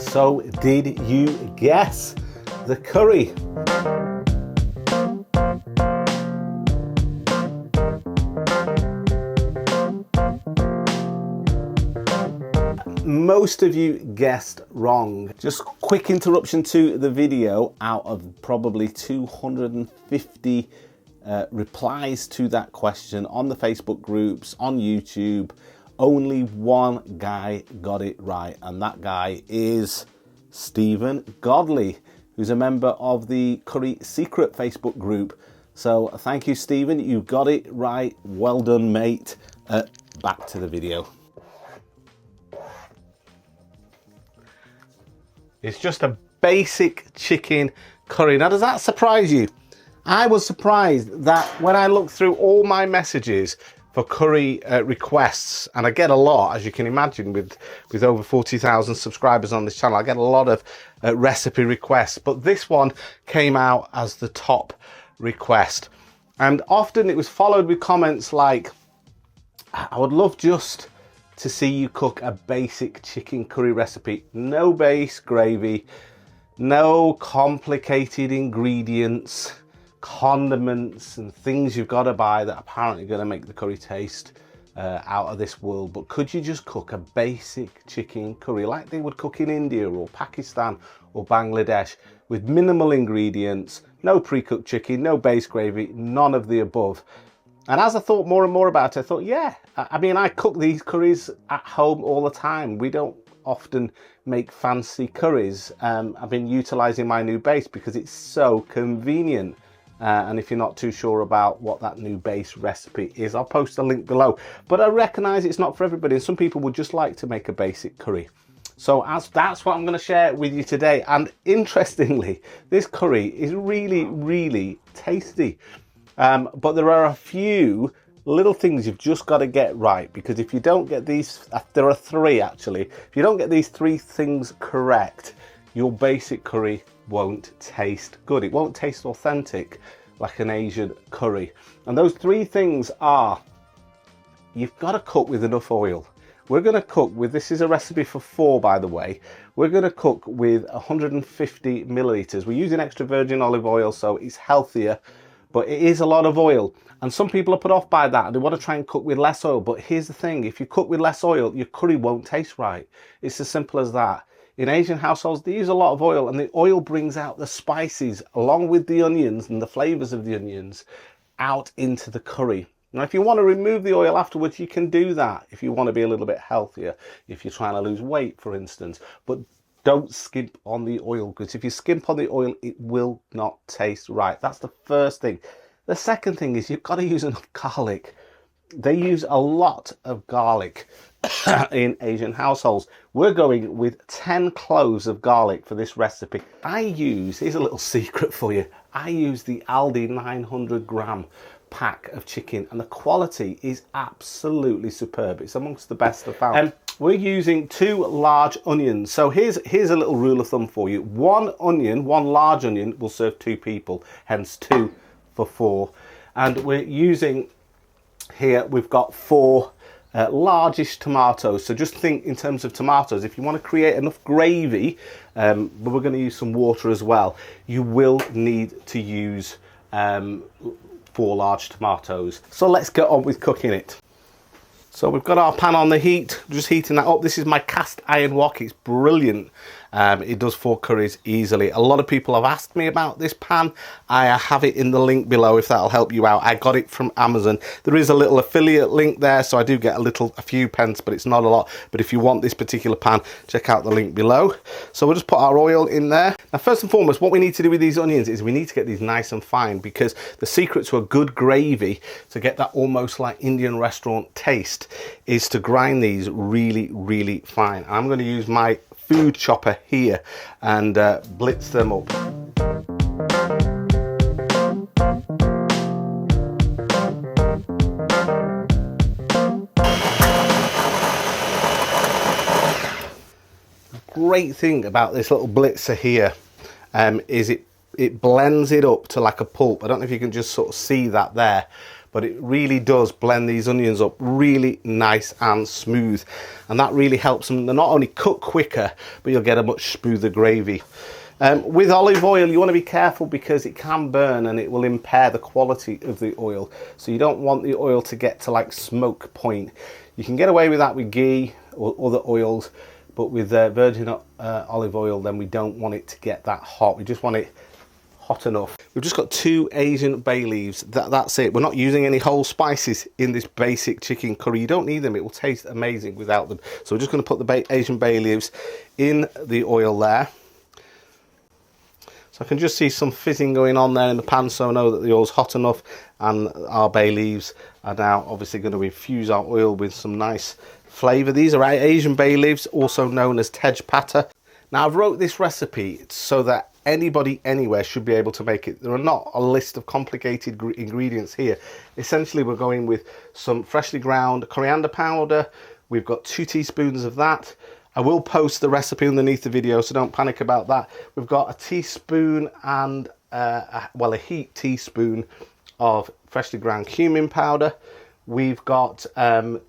So did you guess the curry? Most of you guessed wrong. Just quick interruption to the video. Out of probably 250 replies to that question on the Facebook groups, on YouTube, only one guy got it right, and that guy is Stephen Godley, who's a member of the Curry Secret Facebook group. So thank you, Stephen, you got it right. Well done, mate. Back to the video. It's just a basic chicken curry. Now, does that surprise you? I was surprised that when I looked through all my messages for curry requests, and I get a lot, as you can imagine, with over 40,000 subscribers on this channel, I get a lot of recipe requests, but this one came out as the top request. And often it was followed with comments like, I would love just to see you cook a basic chicken curry recipe. No base gravy, no complicated ingredients, condiments and things you've got to buy that apparently are going to make the curry taste out of this world. But could you just cook a basic chicken curry like they would cook in India or Pakistan or Bangladesh, with minimal ingredients, no pre-cooked chicken, no base gravy, none of the above? And as I thought more and more about it, I thought, yeah, I mean, I cook these curries at home all the time. We don't often make fancy curries. I've been utilizing my new base because it's so convenient. And if you're not too sure about what that new base recipe is, I'll post a link below. But I recognize it's not for everybody, and some people would just like to make a basic curry. So that's what I'm going to share with you today. And interestingly, this curry is really, really tasty. But there are a few little things you've just got to get right, because if you don't get these, there are three actually, if you don't get these three things correct, your basic curry won't taste good. It won't taste authentic like an Asian curry. And those three things are, you've got to cook with enough oil. We're going to cook with, this is a recipe for 4, by the way. We're going to cook with 150 milliliters. We're using extra virgin olive oil, so it's healthier, but it is a lot of oil. And some people are put off by that. They want to try and cook with less oil. But here's the thing, if you cook with less oil, your curry won't taste right. It's as simple as that. In Asian households, they use a lot of oil, and the oil brings out the spices along with the onions and the flavors of the onions out into the curry. Now, if you want to remove the oil afterwards, you can do that if you want to be a little bit healthier, if you're trying to lose weight, for instance. But don't skimp on the oil, because if you skimp on the oil, it will not taste right. That's the first thing. The second thing is you've got to use enough garlic. They use a lot of garlic in Asian households. We're going with 10 cloves of garlic for this recipe. here's a little secret for you. I use the Aldi 900 gram pack of chicken, and the quality is absolutely superb. It's amongst the best I've found. We're using 2 large onions. So here's a little rule of thumb for you. One large onion will serve 2 people, hence 2 for 4. And we're using, here we've got 4 largish tomatoes. So just think in terms of tomatoes. If you want to create enough gravy, but we're going to use some water as well, you will need to use 4 large tomatoes. So let's get on with cooking it. So we've got our pan on the heat, just heating that up. This is my cast iron wok. It's brilliant. It does 4 curries easily. A lot of people have asked me about this pan. I have it in the link below if that'll help you out. I got it from Amazon. There is a little affiliate link there, so I do get a few pence, but it's not a lot. But if you want this particular pan, check out the link below. So we'll just put our oil in there. Now, first and foremost, what we need to do with these onions is we need to get these nice and fine, because the secret to a good gravy, to get that almost like Indian restaurant taste, is to grind these really, really fine. I'm going to use my food chopper here and blitz them up. The great thing about this little blitzer here is it blends it up to like a pulp. I don't know if you can just sort of see that there, but it really does blend these onions up really nice and smooth, and that really helps them. They're not only cook quicker, but you'll get a much smoother gravy. With olive oil, you want to be careful because it can burn and it will impair the quality of the oil. So you don't want the oil to get to like smoke point. You can get away with that with ghee or other oils, but with virgin olive oil, then we don't want it to get that hot. We just want it hot enough. We've just got 2 Asian bay leaves. That's it. We're not using any whole spices in this basic chicken curry. You don't need them. It will taste amazing without them. So we're just going to put the Asian bay leaves in the oil there. So I can just see some fizzing going on there in the pan, so I know that the oil's hot enough, and our bay leaves are now obviously going to infuse our oil with some nice flavour. These are Asian bay leaves, also known as Tej Pata. Now I've wrote this recipe so that anybody anywhere should be able to make it. There are not a list of complicated ingredients here. Essentially we're going with some freshly ground coriander powder. We've got 2 teaspoons of that. I will post the recipe underneath the video, so don't panic about that. We've got a teaspoon and, a heaped teaspoon of freshly ground cumin powder. We've got 2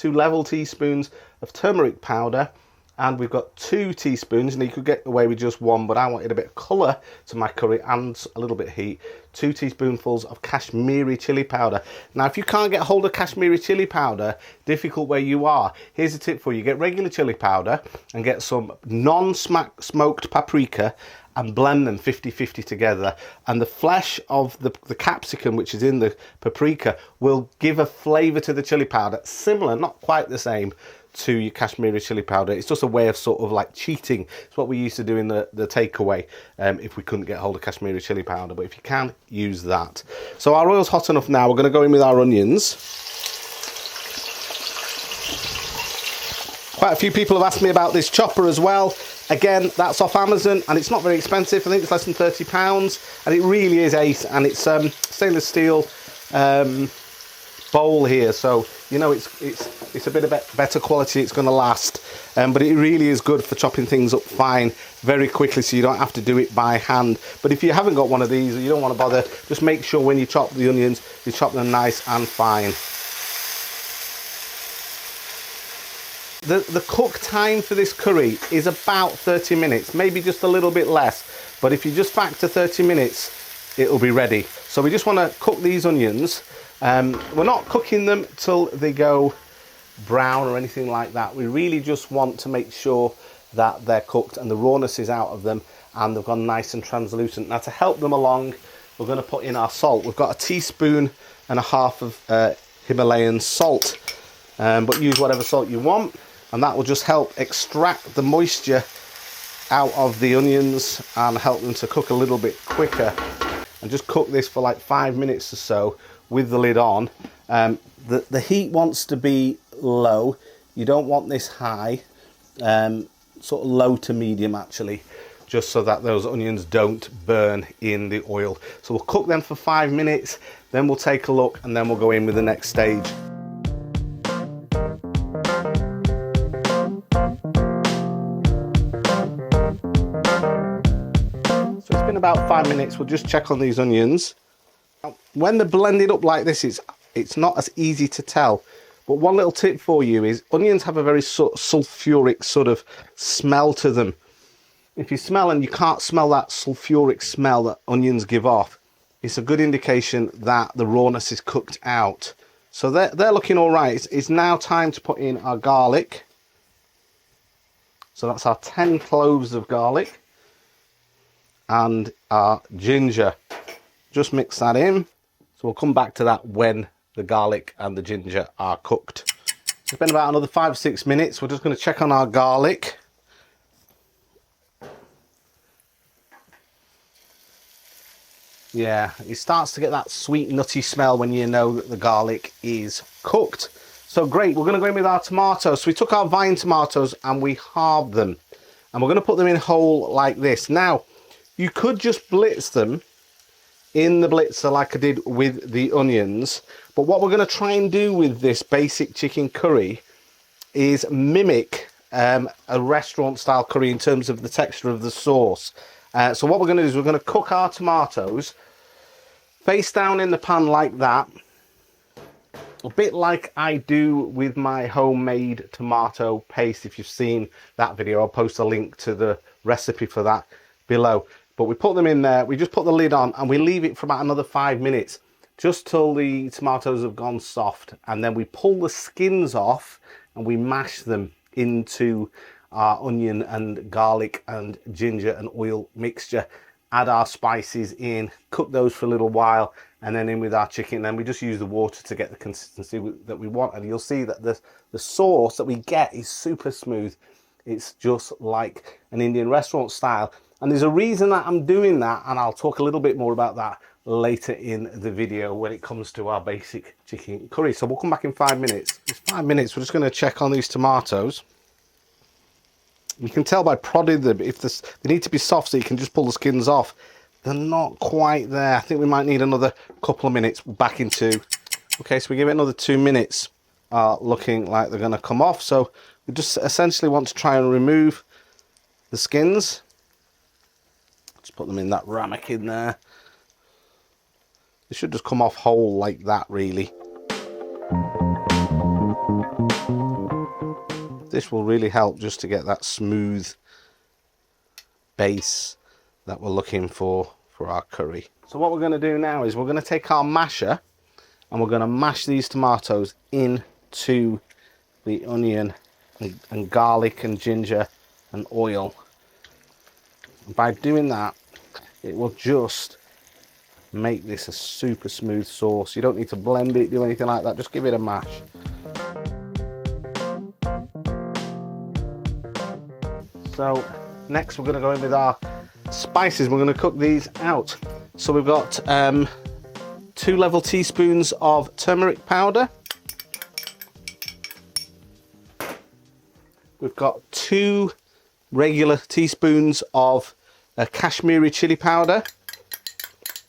level teaspoons of turmeric powder. And we've got 2 teaspoons, and you could get away with just 1, but I wanted a bit of colour to my curry and a little bit of heat. 2 teaspoonfuls of Kashmiri chili powder. Now, if you can't get hold of Kashmiri chili powder, difficult where you are, here's a tip for you. Get regular chili powder and get some non-smoked paprika and blend them 50-50 together. And the flesh of the capsicum, which is in the paprika, will give a flavour to the chili powder. Similar, not quite the same, to your Kashmiri chili powder. It's just a way of sort of like cheating. It's what we used to do in the takeaway if we couldn't get hold of Kashmiri chili powder, but if you can, use that. So our oil's hot enough now. We're going to go in with our onions. Quite a few people have asked me about this chopper as well. Again, that's off Amazon, and it's not very expensive. I think it's less than £30, and it really is ace. And it's stainless steel bowl here, so you know it's a bit of better quality. It's going to last, but it really is good for chopping things up fine very quickly, so you don't have to do it by hand. But if you haven't got one of these, or you don't want to bother, just make sure when you chop the onions, you chop them nice and fine. The cook time for this curry is about 30 minutes, maybe just a little bit less, but if you just factor 30 minutes, it'll be ready. So we just want to cook these onions. We're not cooking them till they go brown or anything like that. We really just want to make sure that they're cooked and the rawness is out of them and they've gone nice and translucent. Now, to help them along, we're going to put in our salt. We've got 1.5 teaspoons of Himalayan salt, but use whatever salt you want, and that will just help extract the moisture out of the onions and help them to cook a little bit quicker. And just cook this for like 5 minutes or so with the lid on. The heat wants to be low. You don't want this high, sort of low to medium actually, just so that those onions don't burn in the oil. So we'll cook them for 5 minutes, then we'll take a look, and then we'll go in with the next stage. So it's been about 5 minutes. We'll just check on these onions. When they're blended up like this, it's not as easy to tell. But one little tip for you is onions have a very sulfuric sort of smell to them. If you smell and you can't smell that sulfuric smell that onions give off, it's a good indication that the rawness is cooked out. So they're looking all right. It's now time to put in our garlic. So that's our 10 cloves of garlic and our ginger. Just mix that in. So we'll come back to that when the garlic and the ginger are cooked. It's been about another 5 or 6 minutes. We're just going to check on our garlic. Yeah, it starts to get that sweet nutty smell when you know that the garlic is cooked. So great, we're going to go in with our tomatoes. So we took our vine tomatoes and we halved them. And we're going to put them in whole like this. Now, you could just blitz them in the blitzer like I did with the onions. But what we're going to try and do with this basic chicken curry is mimic a restaurant style curry in terms of the texture of the sauce. So what we're going to do is we're going to cook our tomatoes face down in the pan like that, a bit like I do with my homemade tomato paste. If you've seen that video, I'll post a link to the recipe for that below. But we put them in there, we just put the lid on and we leave it for about another 5 minutes, just till the tomatoes have gone soft, and then we pull the skins off and we mash them into our onion and garlic and ginger and oil mixture, add our spices in, cook those for a little while, and then in with our chicken. Then we just use the water to get the consistency that we want, and you'll see that the sauce that we get is super smooth. It's just like an Indian restaurant style, and there's a reason that I'm doing that, and I'll talk a little bit more about that later in the video when it comes to our basic chicken curry. So we'll come back in 5 minutes. It's 5 minutes. We're just going to check on these tomatoes. You can tell by prodding them if they need to be soft, so you can just pull the skins off. They're not quite there. I think we might need another couple of minutes. We're back in 2. Okay, so we give it another 2 minutes. Looking like they're going to come off. So we just essentially want to try and remove the skins. Just put them in that ramekin there. They should just come off whole like that, really. This will really help just to get that smooth base that we're looking for our curry. So what we're going to do now is we're going to take our masher and we're going to mash these tomatoes into the onion and garlic and ginger and oil. And by doing that, it will just make this a super smooth sauce. You don't need to blend it, do anything like that, just give it a mash. So next we're going to go in with our spices. We're going to cook these out. So we've got 2 level teaspoons of turmeric powder. We've got 2 regular teaspoons of Kashmiri chili powder.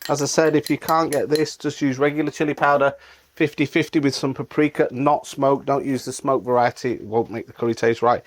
As I said, if you can't get this, just use regular chili powder, 50-50 with some paprika, not smoked. Don't use the smoked variety, it won't make the curry taste right.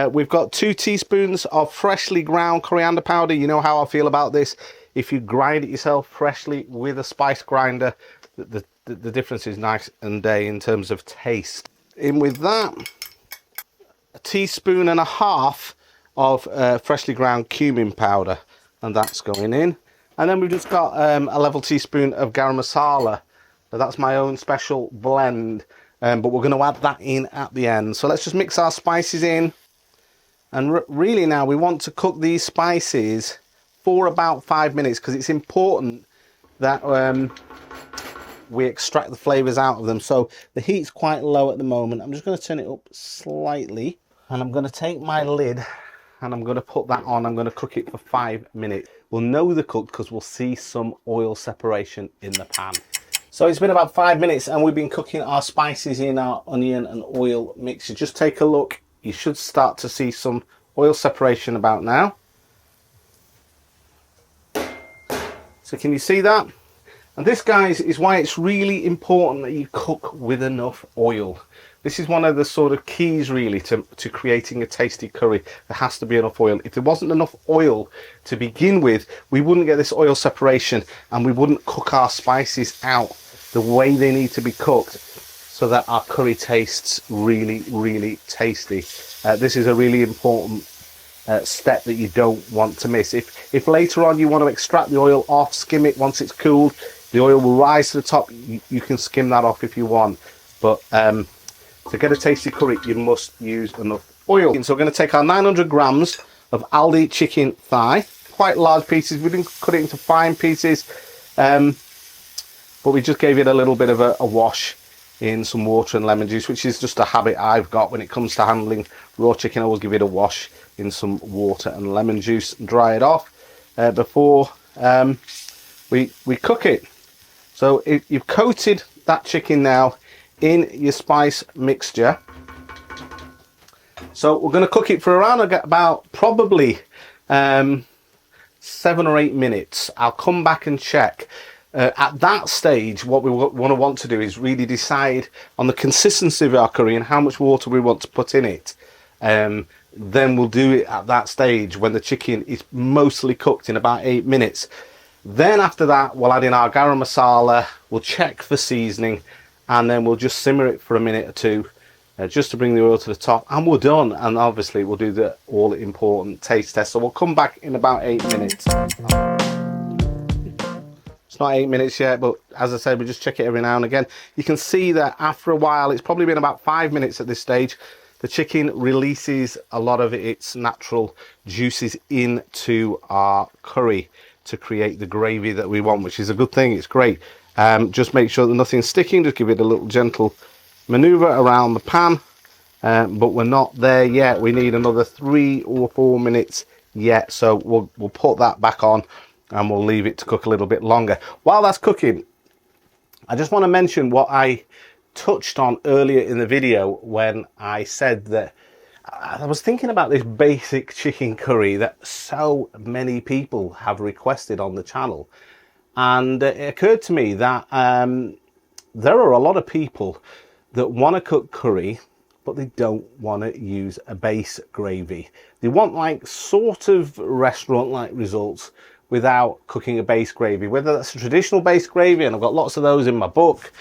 We've got 2 teaspoons of freshly ground coriander powder. You know how I feel about this. If you grind it yourself freshly with a spice grinder, the difference is nice and day in terms of taste. In with that, 1.5 teaspoons of freshly ground cumin powder, and that's going in. And then we've just got a level teaspoon of garam masala. Now that's my own special blend, but we're going to add that in at the end. So let's just mix our spices in. And really now we want to cook these spices for about 5 minutes, because it's important that we extract the flavours out of them. So the heat's quite low at the moment. I'm just going to turn it up slightly, and I'm going to take my lid and I'm going to put that on. I'm going to cook it for 5 minutes. We'll know they're cooked because we'll see some oil separation in the pan. So it's been about 5 minutes and we've been cooking our spices in our onion and oil mixture. Just take a look. You should start to see some oil separation about now. So can you see that? And this, guys, is why it's really important that you cook with enough oil. This is one of the sort of keys really to creating a tasty curry. There has to be enough oil. If there wasn't enough oil to begin with, we wouldn't get this oil separation and we wouldn't cook our spices out the way they need to be cooked so that our curry tastes really, really tasty. This is a really important step that you don't want to miss. If later on you want to extract the oil off, skim it once it's cooled, the oil will rise to the top. You can skim that off if you want. But to get a tasty curry, you must use enough oil. So we're going to take our 900 grams of Aldi chicken thigh, quite large pieces. We didn't cut it into fine pieces, but we just gave it a little bit of a wash in some water and lemon juice, which is just a habit I've got when it comes to handling raw chicken. I always give it a wash in some water and lemon juice and dry it off before we cook it. So you've coated that chicken now in your spice mixture. So we're going to cook it for around about probably 7 or 8 minutes. I'll come back and check. At that stage, what we want to do is really decide on the consistency of our curry and how much water we want to put in it. Then we'll do it at that stage when the chicken is mostly cooked in about 8 minutes. Then after that, we'll add in our garam masala, we'll check for seasoning, and then we'll just simmer it for a minute or two, just to bring the oil to the top, and we're done. And obviously we'll do the all important taste test. So we'll come back in about 8 minutes. It's not 8 minutes yet, but as I said, we just check it every now and again. You can see that after a while, it's probably been about 5 minutes at this stage, the chicken releases a lot of its natural juices into our curry to create the gravy that we want, which is a good thing. It's great. Just make sure that nothing's sticking. Just give it a little gentle maneuver around the pan, but we're not there yet. We need another 3 or 4 minutes yet, so we'll put that back on and we'll leave it to cook a little bit longer. While that's cooking, I just want to mention what I touched on earlier in the video when I said that I was thinking about this basic chicken curry that so many people have requested on the channel, and it occurred to me that there are a lot of people that want to cook curry, but they don't want to use a base gravy. They want like sort of restaurant-like results without cooking a base gravy, whether that's a traditional base gravy, and I've got lots of those in my book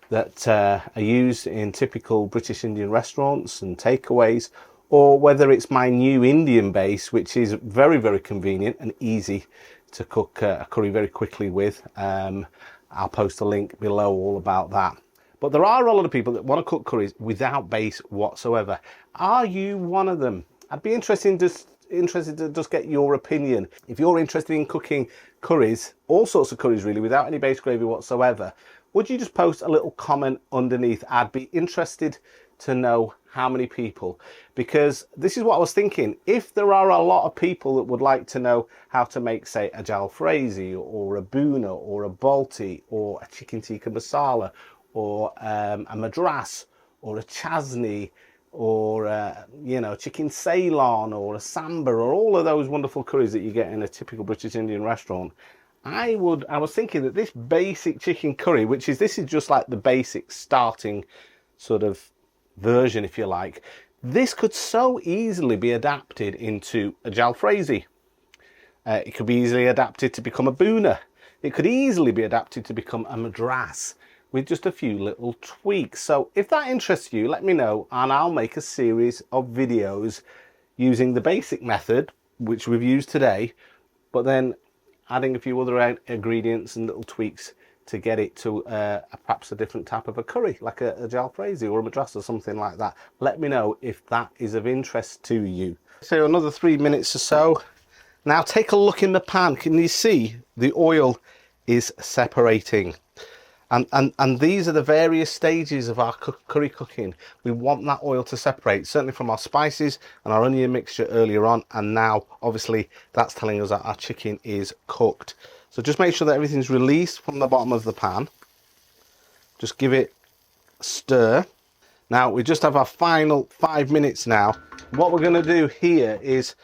that are used in typical British Indian restaurants and takeaways, or whether it's my new Indian base, which is very, very convenient and easy to cook a curry very quickly with. I'll post a link below all about that. But there are a lot of people that want to cook curries without base whatsoever. Are you one of them? I'd be interested to just get your opinion. If you're interested in cooking curries, all sorts of curries really, without any base gravy whatsoever, would you just post a little comment underneath? I'd be interested to know how many people, because this is what I was thinking. If there are a lot of people that would like to know how to make, say, a jalfrezi or a boona or a balti or a chicken tikka masala or a madras or a chasni or you know, chicken Ceylon or a sambar or all of those wonderful curries that you get in a typical British Indian restaurant, I was thinking that this basic chicken curry, this is just like the basic starting sort of version, if you like, this could so easily be adapted into a jalfrezi. It could be easily adapted to become a boona. It could easily be adapted to become a madras with just a few little tweaks. So if that interests you, let me know, and I'll make a series of videos using the basic method, which we've used today, but then adding a few other ingredients and little tweaks to get it to perhaps a different type of a curry, like a jalfrezi or a madras or something like that. Let me know if that is of interest to you. So another 3 minutes or so. Now take a look in the pan. Can you see the oil is separating? And these are the various stages of our curry cooking. We want that oil to separate, certainly from our spices and our onion mixture earlier on, and now obviously that's telling us that our chicken is cooked. So just make sure that everything's released from the bottom of the pan. Just give it a stir. Now we just have our final 5 minutes now. What we're going to do here is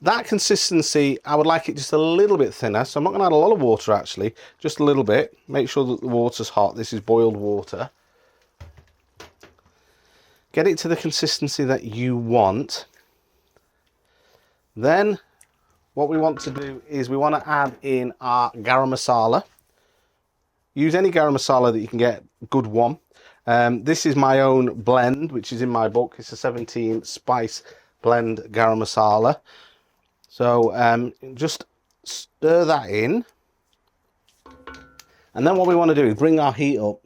that consistency, I would like it just a little bit thinner. So I'm not going to add a lot of water actually, just a little bit. Make sure that the water's hot. This is boiled water. Get it to the consistency that you want. Then what we want to do is we want to add in our garam masala. Use any garam masala that you can get, good one. This is my own blend, which is in my book. It's a 17 spice blend garam masala. So just stir that in. And then what we want to do is bring our heat up.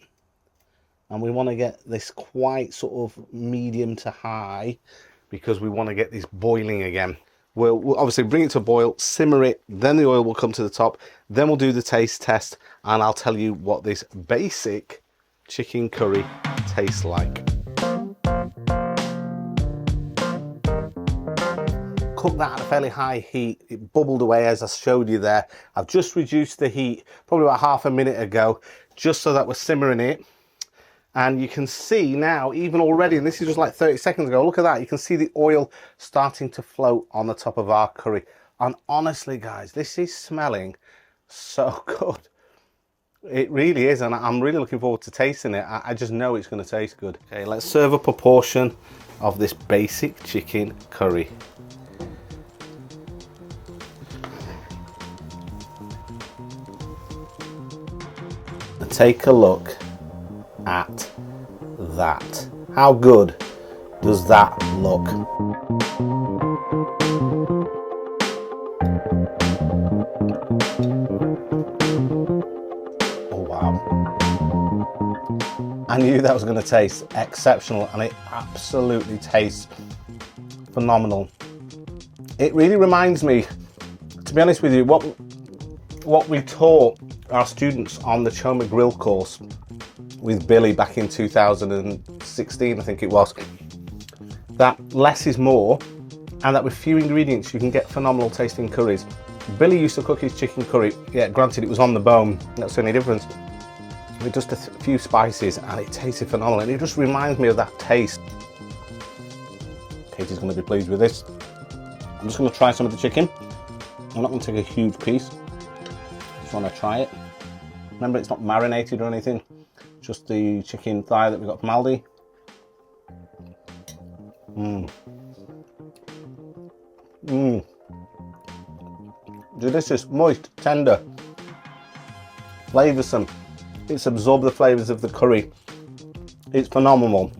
And we want to get this quite sort of medium to high, because we want to get this boiling again. We'll obviously bring it to a boil, simmer it, then the oil will come to the top. Then we'll do the taste test, and I'll tell you what this basic chicken curry tastes like. Cook that at a fairly high heat. It bubbled away as I showed you there. I've just reduced the heat probably about half a minute ago, just so that we're simmering it. And you can see now, even already, and this is just like 30 seconds ago, look at that, you can see the oil starting to float on the top of our curry. And honestly guys, this is smelling so good. It really is, and I'm really looking forward to tasting it. I just know it's going to taste good. Okay, let's serve up a portion of this basic chicken curry. take a look at that. How good does that look? Oh wow. I knew that was going to taste exceptional, and it absolutely tastes phenomenal. It really reminds me, to be honest with you, what we taught our students on the 𝒀𝒧𝒏 grill course with Billy back in 2016, I think it was, that less is more, and that with few ingredients you can get phenomenal tasting curries. Billy used to cook his chicken curry, yeah, granted it was on the bone, that's the only difference, with just a few spices, and it tasted phenomenal, and it just reminds me of that taste. Katie's going to be pleased with this. I'm just going to try some of the chicken. I'm not going to take a huge piece. Just want to try it. Remember, it's not marinated or anything. Just the chicken thigh that we got from Aldi. Delicious, moist, tender, flavoursome. It's absorbed the flavours of the curry. It's phenomenal.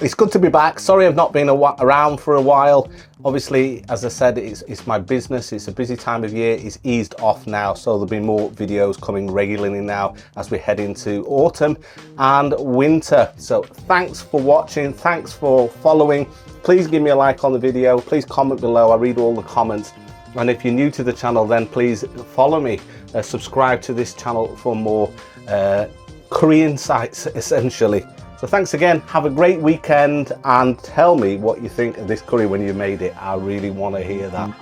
It's good to be back. Sorry I've not been around for a while. Obviously, as I said, it's my business. It's a busy time of year. It's eased off now, so there'll be more videos coming regularly now as we head into autumn and winter. So thanks for watching. Thanks for following. Please give me a like on the video. Please comment below. I read all the comments. And if you're new to the channel, then please follow me. Subscribe to this channel for more curry insights, essentially. So thanks again, have a great weekend, and tell me what you think of this curry when you made it. I really want to hear that.